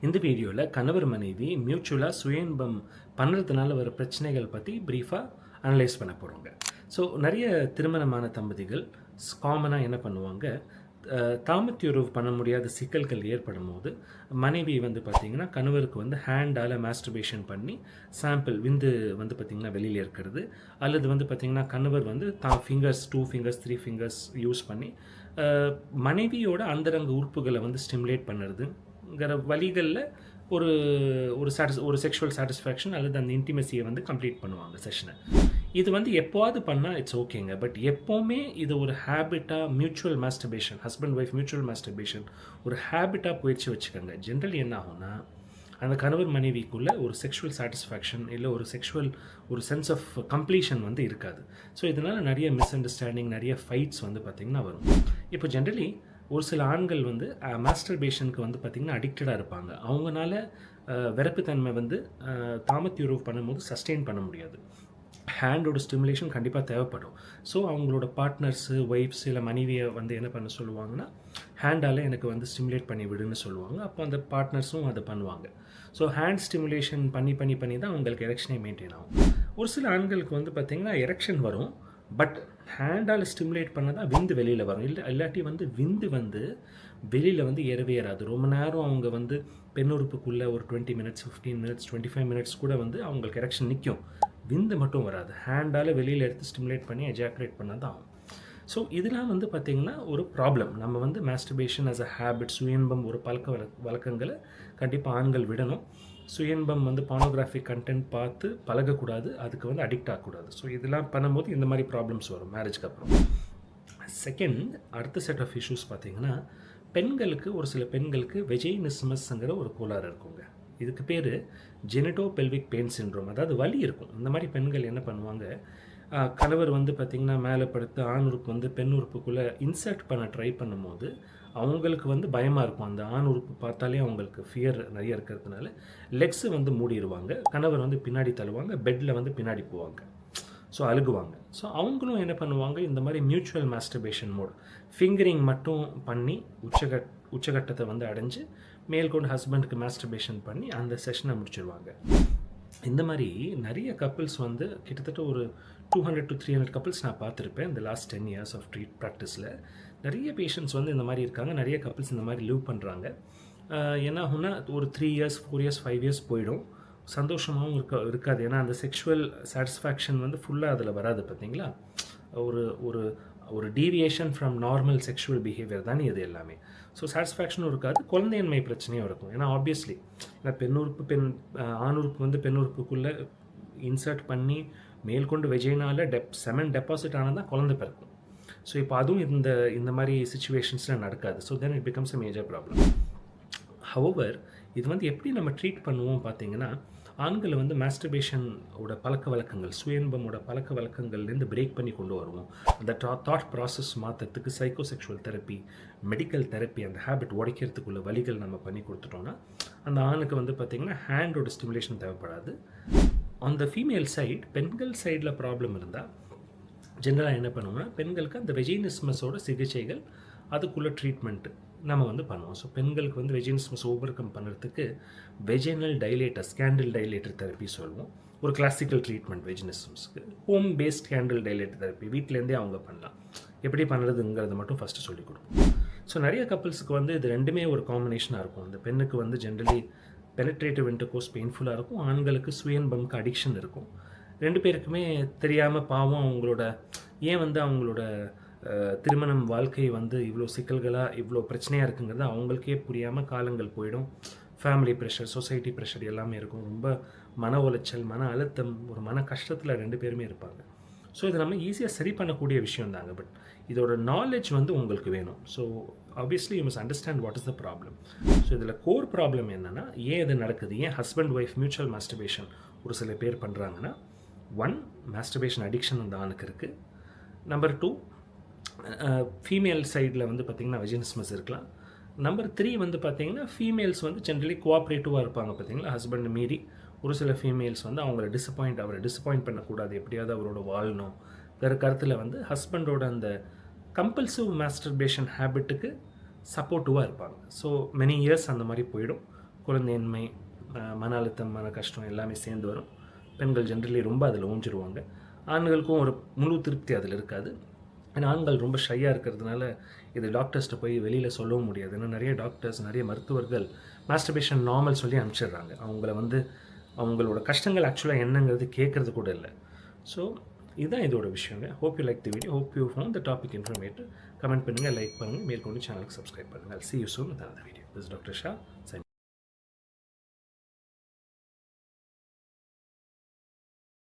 இந்த வீடியோவில் கணவர் மனைவி மியூச்சுவலாக சுய இன்பம் பண்ணுறதுனால வர பிரச்சனைகள் பற்றி ப்ரீஃபாக அனலைஸ் பண்ண போகிறோங்க. ஸோ நிறைய திருமணமான தம்பதிகள் காமனாக என்ன பண்ணுவாங்க, தாம்பத்தியுறவு பண்ண முடியாத சிக்கல்கள் ஏற்படும் போது மனைவி வந்து பார்த்திங்கன்னா கணவருக்கு வந்து ஹேண்டால் மாஸ்டர்பேஷன் பண்ணி சாம்பிள் விந்து வந்து பார்த்திங்கன்னா வெளியில் இருக்கிறது, அல்லது வந்து பார்த்திங்கன்னா கணவர் வந்து தான் ஃபிங்கர்ஸ் 2 ஃபிங்கர்ஸ் 3 ஃபிங்கர்ஸ் யூஸ் பண்ணி மனைவியோட அந்தரங்க உறுப்புகளை வந்து ஸ்டிமுலேட் பண்ணுறதுங்கிற வழிகளில் ஒரு ஒரு செக்ஷுவல் சாட்டிஸ்ஃபேக்ஷன் அல்லது அந்த இன்டிமெசியை வந்து கம்ப்ளீட் பண்ணுவாங்க செஷனை. இது வந்து எப்போவாது பண்ணால் இட்ஸ் ஓகேங்க. பட் எப்போவுமே இது ஒரு ஹேபிட்டாக mutual masturbation, husband wife mutual masturbation ஒரு ஹேபிட்டாக போயிடுச்சு வச்சுக்கோங்க. ஜென்ரலி என்ன ஆகும்னா, அந்த கணவர் மனைவிக்குள்ளே ஒரு செக்ஷுவல் சாட்டிஸ்ஃபேக்ஷன் இல்லை ஒரு சென்ஸ் ஆஃப் கம்ப்ளீஷன் வந்து இருக்காது. ஸோ இதனால் நிறைய மிஸ் அண்டர்ஸ்டாண்டிங், நிறைய ஃபைட்ஸ் வந்து பார்த்திங்கன்னா வரும். இப்போ ஜென்ரலி ஒரு சில ஆண்கள் வந்து மாஸ்டர்பேஷனுக்கு வந்து பார்த்திங்கன்னா அடிக்டடாக இருப்பாங்க. அவங்களால விரப்புத்தன்மை வந்து தாம்பத்தியுறவு பண்ணும்போது சஸ்டெயின் பண்ண முடியாது. ஹேண்டோட ஸ்டிமுலேஷன் கண்டிப்பாக தேவைப்படும். ஸோ அவங்களோட பார்ட்னர்ஸு, ஒய்ஃப்ஸ் இல்லை மனைவியை வந்து என்ன பண்ண சொல்லுவாங்கன்னா, ஹேண்டால் எனக்கு வந்து ஸ்டிமுலேட் பண்ணி விடுன்னு சொல்லுவாங்க. அப்போ அந்த பார்ட்னர்ஸும் அதை பண்ணுவாங்க. ஸோ ஹேண்ட் ஸ்டிமுலேஷன் பண்ணி தான் அவங்களுக்கு எரெக்ஷனே மெயின்டைன் ஆகும். ஒரு சில ஆண்களுக்கு வந்து பார்த்திங்கன்னா எரெக்ஷன் வரும், பட் ஹேண்டால் ஸ்டிமுலேட் பண்ண தான் விந்து வெளியில் வரும். இல்லாட்டி வந்து விந்து வந்து வெளியில் வந்து ஏறாது. ரொம்ப நேரம் அவங்க வந்து பெண்ணுறுப்புக்குள்ளே ஒரு 20 மினிட்ஸ் 15 மினிட்ஸ் 25 மினிட்ஸ் கூட வந்து அவங்களுக்கு எரெக்ஷன் நிற்கும், விந்து மட்டும் வராது. ஹேண்டால் வெளியில் எடுத்து ஸ்டிமுலேட் பண்ணி எஜாக்குலேட் பண்ண தான் ஆகும். ஸோ இதெல்லாம் வந்து பார்த்திங்கன்னா ஒரு ப்ராப்ளம். நம்ம வந்து மாஸ்டர்பேஷன் ஆஸ் அ ஹேபிட், சுயன்பம் ஒரு பழக்க வழக்கங்களை கண்டிப்பாக ஆண்கள் விடணும். சுயன்பம் வந்து பார்னோகிராஃபிக் கண்டென்ட் பார்த்து பழகக்கூடாது, அதுக்கு வந்து அடிக்ட் ஆகக்கூடாது. ஸோ இதெல்லாம் பண்ணும்போது இந்த மாதிரி ப்ராப்ளம்ஸ் வரும் மேரேஜ்க்கு அப்புறம். செகண்ட், அடுத்த செட் ஆஃப் இஷ்யூஸ் பார்த்திங்கன்னா, பெண்களுக்கு ஒரு சில பெண்களுக்கு வெஜைனிஸ்மஸ்ங்கிற ஒரு கோளாறு இருக்குங்க. இதுக்கு பேர் ஜெனிட்டோ பெல்விக் பெயின் சிண்ட்ரோம், அதாவது வலி இருக்கும். இந்த மாதிரி பெண்கள் என்ன பண்ணுவாங்க, கணவர் வந்து பார்த்திங்கன்னா மேலே படுத்து ஆண் உறுப்பு வந்து பெண் உறுப்புக்குள்ளே இன்சர்ட் பண்ண ட்ரை பண்ணும்போது அவங்களுக்கு வந்து பயமாக இருக்கும். அந்த ஆண் உறுப்பு பார்த்தாலே அவங்களுக்கு ஃபியர் நிறைய இருக்கிறதுனால லெக்ஸு வந்து மூடிடுவாங்க. கணவர் வந்து பின்னாடி தள்ளுவாங்க, பெட்டில் வந்து பின்னாடி போவாங்க, ஸோ அழுகுவாங்க. ஸோ அவங்களும் என்ன பண்ணுவாங்க, இந்த மாதிரி மியூச்சுவல் மாஸ்டர்பேஷன் மோட் ஃபிங்கரிங் மட்டும் பண்ணி உச்சகட்டத்தை வந்து அடைஞ்சு மேல்கொண்டு ஹஸ்பண்டுக்கு மாஸ்டர்பேஷன் பண்ணி அந்த செஷனை முடிச்சிடுவாங்க. இந்த மாதிரி நிறைய கப்பிள்ஸ் வந்து கிட்டத்தட்ட ஒரு 200 to 300 கப்பிள்ஸ் நான் பார்த்துருப்பேன் இந்த லாஸ்ட் 10 years ஆஃப் ப்ராக்டிஸில். நிறைய பேஷண்ட்ஸ் வந்து இந்த மாதிரி இருக்காங்க, நிறைய கப்பிள்ஸ் இந்த மாதிரி லிவ் பண்ணுறாங்க. என்ன ஆகும்னா, ஒரு 3 years 4 years 5 years போயிடும், சந்தோஷமாகவும் இருக்காது. ஏன்னா அந்த செக்ஷுவல் சாட்டிஸ்ஃபேக்ஷன் வந்து ஃபுல்லாக அதில் வராது. பார்த்தீங்களா, ஒரு ஒரு ஒரு deviation from normal sexual behaviour தானே இது எல்லாமே. ஸோ சாட்டிஸ்ஃபேக்ஷனும் இருக்காது, குழந்தையின்மை பிரச்சனையும் இருக்கும். ஏன்னா ஆப்வியஸ்லி ஆண் உறுப்பு வந்து பெண் உறுப்புக்குள்ளே இன்சர்ட் பண்ணி மேல்கொண்டு வெஜைனால செமன் டெபாசிட் ஆனால் தான் குழந்தை பிறக்கும். ஸோ இப்போ அதுவும் இந்த மாதிரி சுச்சுவேஷன்ஸில் நடக்காது. So then it becomes a major problem. However, இது வந்து எப்படி நம்ம ட்ரீட் பண்ணுவோம் பார்த்தீங்கன்னா, ஆண்களை வந்து மாஸ்டர்பேஷனோட பழக்க வழக்கங்கள், சுயன்பமோட பழக்க வழக்கங்கள்லேருந்து பிரேக் பண்ணி கொண்டு வருவோம். அந்த தாட் ப்ராசஸ் மாற்றத்துக்கு சைக்கோசெக்ஷுவல் தெரப்பி, மெடிக்கல் தெரப்பி, அந்த ஹேபிட் உடைக்கிறதுக்குள்ள வழிகள் நம்ம பண்ணி கொடுத்துட்டோன்னா அந்த ஆணுக்கு வந்து பார்த்திங்கன்னா ஹேண்டோட ஸ்டிமுலேஷன் தேவைப்படாது. ஆன் த ஃபீமேல் சைட், பெண்கள் சைடில் ப்ராப்ளம் இருந்தால் ஜென்ரலாக என்ன பண்ணுவோம்னா, பெண்களுக்கு அந்த வெஜைனிஸ்மஸோட சிகிச்சைகள், அதுக்குள்ளே ட்ரீட்மெண்ட்டு நம்ம வந்து பண்ணுவோம். ஸோ பெண்களுக்கு வந்து வெஜைனிஸ்மஸ் ஓவர் கம் பண்ணுறதுக்கு vaginal dilator, candle dilator therapy சொல்லுவோம். ஒரு கிளாசிக்கல் ட்ரீட்மெண்ட் வெஜினிசம்ஸ்க்கு. Home based candle dilator therapy வீட்டிலேருந்தே அவங்க பண்ணலாம். எப்படி பண்ணுறதுங்கிறத மட்டும் ஃபஸ்ட்டு சொல்லிக் கொடுப்போம். ஸோ நிறைய கப்பிள்ஸுக்கு வந்து இது ரெண்டுமே ஒரு காம்பினேஷனாக இருக்கும். அந்த பெண்ணுக்கு வந்து ஜென்ரலி பெனட்ரேட்டிவ் இன்டர்கோர்ஸ் பெயின்ஃபுல்லாக இருக்கும், ஆண்களுக்கு சுயன்பம்க்கு அடிக்ஷன் இருக்கும். ரெண்டு பேருக்குமே தெரியாமல் பாவம் அவங்களோட ஏன் வந்து அவங்களோட திருமணம் வாழ்க்கை வந்து இவ்வளோ சிக்கல்களாக இவ்வளோ பிரச்சனையாக இருக்குங்கிறது அவங்களுக்கே புரியாமல் காலங்கள் போயிடும். ஃபேமிலி ப்ரெஷர், சொசைட்டி ப்ரெஷர் எல்லாமே இருக்கும். ரொம்ப மன உளைச்சல், மன அழுத்தம், ஒரு மன கஷ்டத்தில் ரெண்டு பேருமே இருப்பாங்க. ஸோ இது நம்ம ஈஸியாக சரி பண்ணக்கூடிய விஷயம் தாங்க. பட் இதோட நாலேஜ் வந்து உங்களுக்கு வேணும். So obviously you must understand what is the problem. So இதில் கோர் ப்ராப்ளம் என்னென்னா, ஏன் இது நடக்குது, ஏன் ஹஸ்பண்ட் ஒய்ஃப் மியூச்சுவல் மாஸ்டர்பேஷன் ஒரு சில பேர் பண்ணுறாங்கன்னா, 1, மாஸ்டர்பேஷன் அடிக்ஷன் அந்த ஆணுக்கு இருக்குது. நம்பர் 2, ஃபீமேல் சைடில் வந்து பார்த்திங்கன்னா வெஜினிஸ்மஸ் இருக்கலாம். நம்பர் 3 வந்து பார்த்திங்கன்னா ஃபீமேல்ஸ் வந்து ஜென்ரலி கோஆப்ரேட்டிவாக இருப்பாங்க. பார்த்திங்களா, ஹஸ்பண்ட் மீறி ஒரு சில ஃபீமேல்ஸ் வந்து அவரை டிசப்பாயிண்ட் பண்ணக்கூடாது, எப்படியாவது அவரோட வாழணும் கருத்தில் வந்து ஹஸ்பண்டோட அந்த கம்பல்சிவ் மாஸ்டர்பேஷன் ஹேபிட்டுக்கு சப்போர்ட்டிவாக இருப்பாங்க. ஸோ மெனி இயர்ஸ் அந்த மாதிரி போயிடும். குழந்தையின்மை, மன அழுத்தம், மன கஷ்டம் எல்லாமே சேர்ந்து வரும். பெண்கள் ஜென்ரலி ரொம்ப அதில் ஊஞ்சிருவாங்க. ஆண்களுக்கும் ஒரு முழு திருப்தி அதில் இருக்காது. ஏன்னா ஆண்கள் ரொம்ப ஷையாக இருக்கிறதுனால இது டாக்டர்ஸ்கிட்ட போய் வெளியில் சொல்லவும் முடியாது. ஏன்னா நிறைய டாக்டர்ஸ், நிறைய மருத்துவர்கள் மாஸ்டர்பேஷன் நார்மல் சொல்லி அனுப்பிச்சிடுறாங்க. அவங்களோட கஷ்டங்கள் ஆக்சுவலாக என்னங்கிறது கேட்குறது கூட இல்லை. ஸோ இதுதான் இதோட விஷயங்க. Hope you like the video, hope you found the topic informative. Comment பண்ணுங்கள், லைக் பண்ணுங்கள், மேற்கொண்டு சேனலுக்கு சப்ஸ்கிரைப் பண்ணுங்கள். See you soon with another video. This is Dr. Shah.